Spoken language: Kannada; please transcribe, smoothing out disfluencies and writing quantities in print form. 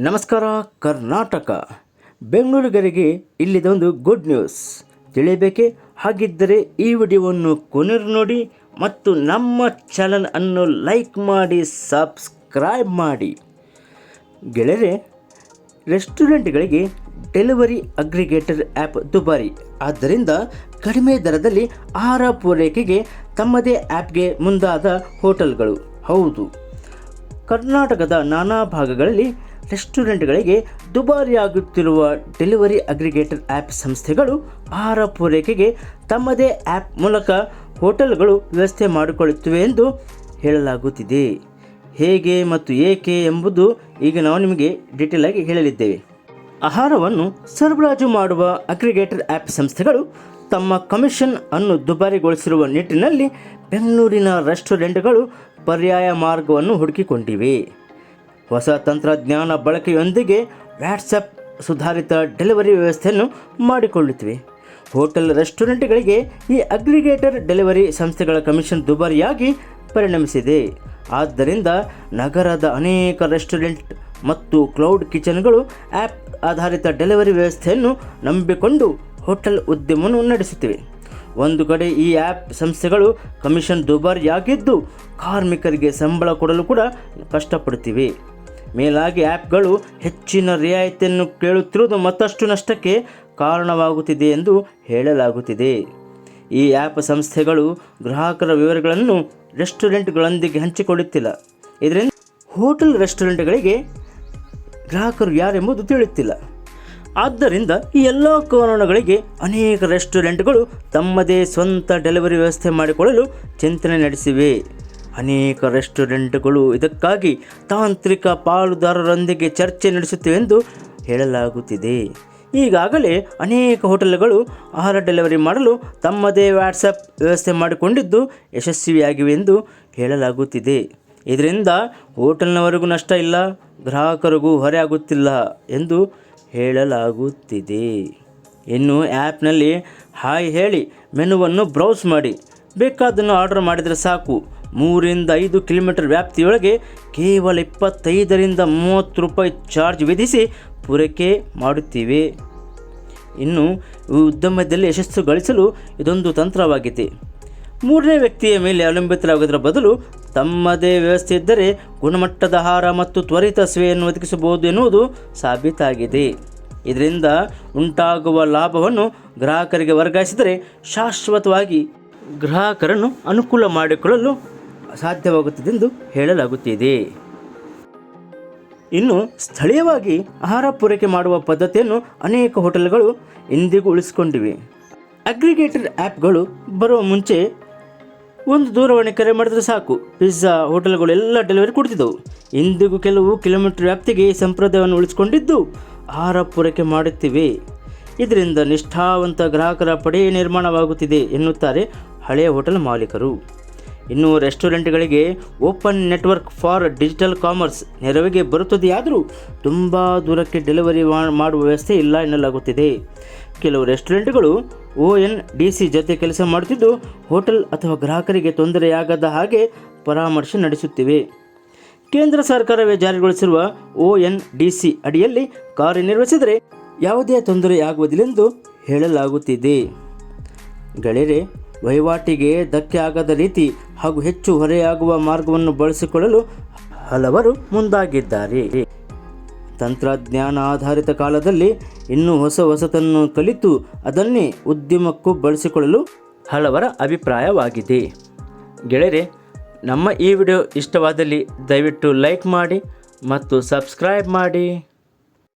ನಮಸ್ಕಾರ ಕರ್ನಾಟಕ. ಬೆಂಗಳೂರಿಗರಿಗೆ ಇಲ್ಲಿದೊಂದು ಗುಡ್ ನ್ಯೂಸ್ ತಿಳಿಯಬೇಕೆ? ಹಾಗಿದ್ದರೆ ಈ ವಿಡಿಯೋವನ್ನು ಕೊನೆವರೆಗೂ ನೋಡಿ ಮತ್ತು ನಮ್ಮ ಚಾನಲ್ ಅನ್ನು ಲೈಕ್ ಮಾಡಿ, ಸಬ್ಸ್ಕ್ರೈಬ್ ಮಾಡಿ. ಗೆಳೆಯರೆ, ರೆಸ್ಟೋರೆಂಟ್ಗಳಿಗೆ ಡೆಲಿವರಿ ಅಗ್ರಿಗೇಟರ್ ಆ್ಯಪ್ ದುಬಾರಿ. ಆದ್ದರಿಂದ ಕಡಿಮೆ ದರದಲ್ಲಿ ಆಹಾರ ಪೂರೈಕೆಗೆ ತಮ್ಮದೇ ಆ್ಯಪ್ಗೆ ಮುಂದಾದ ಹೋಟೆಲ್ಗಳು. ಹೌದು, ಕರ್ನಾಟಕದ ನಾನಾ ಭಾಗಗಳಲ್ಲಿ ರೆಸ್ಟೋರೆಂಟ್ಗಳಿಗೆ ದುಬಾರಿಯಾಗುತ್ತಿರುವ ಡೆಲಿವರಿ ಅಗ್ರಿಗೇಟರ್ ಆ್ಯಪ್ ಸಂಸ್ಥೆಗಳು ಆಹಾರ ಪೂರೈಕೆಗೆ ತಮ್ಮದೇ ಆ್ಯಪ್ ಮೂಲಕ ಹೋಟೆಲ್ಗಳು ವ್ಯವಸ್ಥೆ ಮಾಡಿಕೊಳ್ಳುತ್ತಿವೆ ಎಂದು ಹೇಳಲಾಗುತ್ತಿದೆ. ಹೇಗೆ ಮತ್ತು ಏಕೆ ಎಂಬುದು ಈಗ ನಾವು ನಿಮಗೆ ಡೀಟೇಲ್ ಆಗಿ ಹೇಳಲಿದ್ದೇವೆ. ಆಹಾರವನ್ನು ಸರಬರಾಜು ಮಾಡುವ ಅಗ್ರಿಗೇಟರ್ ಆ್ಯಪ್ ಸಂಸ್ಥೆಗಳು ತಮ್ಮ ಕಮಿಷನ್ ಅನ್ನು ದುಬಾರಿಗೊಳಿಸಿರುವ ನಿಟ್ಟಿನಲ್ಲಿ ಬೆಂಗಳೂರಿನ ರೆಸ್ಟೋರೆಂಟ್ಗಳು ಪರ್ಯಾಯ ಮಾರ್ಗವನ್ನು ಹುಡುಕಿಕೊಂಡಿವೆ. ಹೊಸ ತಂತ್ರಜ್ಞಾನ ಬಳಕೆಯೊಂದಿಗೆ ವಾಟ್ಸಪ್ ಸುಧಾರಿತ ಡೆಲಿವರಿ ವ್ಯವಸ್ಥೆಯನ್ನು ಮಾಡಿಕೊಳ್ಳುತ್ತಿವೆ. ಹೋಟೆಲ್ ರೆಸ್ಟೋರೆಂಟ್ಗಳಿಗೆ ಈ ಅಗ್ರಿಗೇಟರ್ ಡೆಲಿವರಿ ಸಂಸ್ಥೆಗಳ ಕಮಿಷನ್ ದುಬಾರಿಯಾಗಿ ಪರಿಣಮಿಸಿದೆ. ಆದ್ದರಿಂದ ನಗರದ ಅನೇಕ ರೆಸ್ಟೋರೆಂಟ್ ಮತ್ತು ಕ್ಲೌಡ್ ಕಿಚನ್ಗಳು ಆ್ಯಪ್ ಆಧಾರಿತ ಡೆಲಿವರಿ ವ್ಯವಸ್ಥೆಯನ್ನು ನಂಬಿಕೊಂಡು ಹೋಟೆಲ್ ಉದ್ಯಮವನ್ನು ನಡೆಸುತ್ತಿವೆ. ಒಂದು ಕಡೆ ಈ ಆ್ಯಪ್ ಸಂಸ್ಥೆಗಳು ಕಮಿಷನ್ ದುಬಾರಿಯಾಗಿದ್ದು ಕಾರ್ಮಿಕರಿಗೆ ಸಂಬಳ ಕೊಡಲು ಕೂಡ ಕಷ್ಟಪಡುತ್ತಿವೆ. ಮೇಲಾಗಿ ಆ್ಯಪ್ಗಳು ಹೆಚ್ಚಿನ ರಿಯಾಯಿತಿಯನ್ನು ಕೇಳುತ್ತಿರುವುದು ಮತ್ತಷ್ಟು ನಷ್ಟಕ್ಕೆ ಕಾರಣವಾಗುತ್ತಿದೆ ಎಂದು ಹೇಳಲಾಗುತ್ತಿದೆ. ಈ ಆ್ಯಪ್ ಸಂಸ್ಥೆಗಳು ಗ್ರಾಹಕರ ವಿವರಗಳನ್ನು ರೆಸ್ಟೋರೆಂಟ್ಗಳೊಂದಿಗೆ ಹಂಚಿಕೊಳ್ಳುತ್ತಿಲ್ಲ. ಇದರಿಂದ ಹೋಟೆಲ್ ರೆಸ್ಟೋರೆಂಟ್ಗಳಿಗೆ ಗ್ರಾಹಕರು ಯಾರೆಂಬುದು ತಿಳಿಯುತ್ತಿಲ್ಲ. ಆದ್ದರಿಂದ ಈ ಎಲ್ಲ ಕಾರಣಗಳಿಗೆ ಅನೇಕ ರೆಸ್ಟೋರೆಂಟ್ಗಳು ತಮ್ಮದೇ ಸ್ವಂತ ಡೆಲಿವರಿ ವ್ಯವಸ್ಥೆ ಮಾಡಿಕೊಳ್ಳಲು ಚಿಂತನೆ ನಡೆಸಿವೆ. ಅನೇಕ ರೆಸ್ಟೋರೆಂಟ್ಗಳು ಇದಕ್ಕಾಗಿ ತಾಂತ್ರಿಕ ಪಾಲುದಾರರೊಂದಿಗೆ ಚರ್ಚೆ ನಡೆಸುತ್ತಿವೆ ಎಂದು ಹೇಳಲಾಗುತ್ತಿದೆ. ಈಗಾಗಲೇ ಅನೇಕ ಹೋಟೆಲ್ಗಳು ಆಹಾರ ಡೆಲಿವರಿ ಮಾಡಲು ತಮ್ಮದೇ ವಾಟ್ಸಪ್ ವ್ಯವಸ್ಥೆ ಮಾಡಿಕೊಂಡಿದ್ದು ಯಶಸ್ವಿಯಾಗಿವೆ ಎಂದು ಹೇಳಲಾಗುತ್ತಿದೆ. ಇದರಿಂದ ಹೋಟೆಲ್ನವರಿಗೂ ನಷ್ಟ ಇಲ್ಲ, ಗ್ರಾಹಕರಿಗೂ ಹೊರೆ ಆಗುತ್ತಿಲ್ಲ ಎಂದು ಹೇಳಲಾಗುತ್ತಿದೆ. ಇನ್ನು ಆ್ಯಪ್ನಲ್ಲಿ ಹಾಯ್ ಹೇಳಿ ಮೆನುವನ್ನು ಬ್ರೌಸ್ ಮಾಡಿ ಬೇಕಾದನ್ನು ಆರ್ಡರ್ ಮಾಡಿದರೆ ಸಾಕು. 3-5 ಕಿಲೋಮೀಟರ್ ವ್ಯಾಪ್ತಿಯೊಳಗೆ ಕೇವಲ 25-30 ರೂಪಾಯಿ ಚಾರ್ಜ್ ವಿಧಿಸಿ ಪೂರೈಕೆ ಮಾಡುತ್ತಿವೆ. ಇನ್ನು ಉದ್ಯಮದಲ್ಲಿ ಯಶಸ್ಸು ಗಳಿಸಲು ಇದೊಂದು ತಂತ್ರವಾಗಿದೆ. ಮೂರನೇ ವ್ಯಕ್ತಿಯ ಮೇಲೆ ಅವಲಂಬಿತರಾಗುವುದರ ಬದಲು ತಮ್ಮದೇ ವ್ಯವಸ್ಥೆ ಇದ್ದರೆ ಗುಣಮಟ್ಟದ ಆಹಾರ ಮತ್ತು ತ್ವರಿತ ಸೇವೆಯನ್ನು ಒದಗಿಸಬಹುದು ಎನ್ನುವುದು ಸಾಬೀತಾಗಿದೆ. ಇದರಿಂದ ಉಂಟಾಗುವ ಲಾಭವನ್ನು ಗ್ರಾಹಕರಿಗೆ ವರ್ಗಾಯಿಸಿದರೆ ಶಾಶ್ವತವಾಗಿ ಗ್ರಾಹಕರನ್ನು ಅನುಕೂಲ ಮಾಡಿಕೊಳ್ಳಲು ಸಾಧ್ಯವಾಗುತ್ತದೆ ಎಂದು ಹೇಳಲಾಗುತ್ತಿದೆ. ಇನ್ನು ಸ್ಥಳೀಯವಾಗಿ ಆಹಾರ ಪೂರೈಕೆ ಮಾಡುವ ಪದ್ಧತಿಯನ್ನು ಅನೇಕ ಹೋಟೆಲ್ಗಳು ಇಂದಿಗೂ ಉಳಿಸಿಕೊಂಡಿವೆ. ಅಗ್ರಿಗೇಟರ್ ಆ್ಯಪ್ಗಳು ಬರುವ ಮುಂಚೆ ಒಂದು ದೂರವಾಣಿ ಕರೆ ಮಾಡಿದರೆ ಸಾಕು, ಪಿಜ್ಜಾ ಹೋಟೆಲ್ಗಳು ಎಲ್ಲ ಡೆಲಿವರಿ ಕೊಡ್ತಿದ್ದವು. ಇಂದಿಗೂ ಕೆಲವು ಕಿಲೋಮೀಟರ್ ವ್ಯಾಪ್ತಿಗೆ ಈ ಸಂಪ್ರದಾಯವನ್ನು ಉಳಿಸಿಕೊಂಡಿದ್ದು ಆಹಾರ ಪೂರೈಕೆ ಮಾಡುತ್ತಿವೆ. ಇದರಿಂದ ನಿಷ್ಠಾವಂತ ಗ್ರಾಹಕರ ಪಡೆ ನಿರ್ಮಾಣವಾಗುತ್ತಿದೆ ಎನ್ನುತ್ತಾರೆ ಹಳೆಯ ಹೋಟೆಲ್ ಮಾಲೀಕರು. ಇನ್ನು ರೆಸ್ಟೋರೆಂಟ್ಗಳಿಗೆ open network for digital commerce ನೆರವಿಗೆ ಬರುತ್ತದೆಯಾದರೂ ತುಂಬ ದೂರಕ್ಕೆ ಡೆಲಿವರಿ ಮಾಡುವ ವ್ಯವಸ್ಥೆ ಇಲ್ಲ ಎನ್ನಲಾಗುತ್ತಿದೆ. ಕೆಲವು ರೆಸ್ಟೋರೆಂಟ್ಗಳು ONDC ಜೊತೆ ಕೆಲಸ ಮಾಡುತ್ತಿದ್ದು ಹೋಟೆಲ್ ಅಥವಾ ಗ್ರಾಹಕರಿಗೆ ತೊಂದರೆಯಾಗದ ಹಾಗೆ ಪರಾಮರ್ಶೆ ನಡೆಸುತ್ತಿವೆ. ಕೇಂದ್ರ ಸರ್ಕಾರವೇ ಜಾರಿಗೊಳಿಸಿರುವ ONDC ಅಡಿಯಲ್ಲಿ ಕಾರ್ಯನಿರ್ವಹಿಸಿದರೆ ಯಾವುದೇ ತೊಂದರೆಯಾಗುವುದಿല്ലെಂದು ಹೇಳಲಾಗುತ್ತಿದೆ. ಗೆಳೆಯರೆ, ವಹಿವಾಟಿಗೆ ಧಕ್ಕೆ ಆಗದ ರೀತಿ ಹಾಗೂ ಹೆಚ್ಚು ಹೊರೆಯಾಗುವ ಮಾರ್ಗವನ್ನು ಬಳಸಿಕೊಳ್ಳಲು ಹಲವರು ಮುಂದಾಗಿದ್ದಾರೆ. ತಂತ್ರಜ್ಞಾನ ಆಧಾರಿತ ಕಾಲದಲ್ಲಿ ಇನ್ನೂ ಹೊಸತನ್ನು ಕಲಿತು ಅದನ್ನೇ ಉದ್ಯಮಕ್ಕೂ ಬಳಸಿಕೊಳ್ಳಲು ಹಲವರ ಅಭಿಪ್ರಾಯವಾಗಿದೆ. ಗೆಳೆಯರೆ, ನಮ್ಮ ಈ ವಿಡಿಯೋ ಇಷ್ಟವಾದಲ್ಲಿ ದಯವಿಟ್ಟು ಲೈಕ್ ಮಾಡಿ ಮತ್ತು ಸಬ್ಸ್ಕ್ರೈಬ್ ಮಾಡಿ.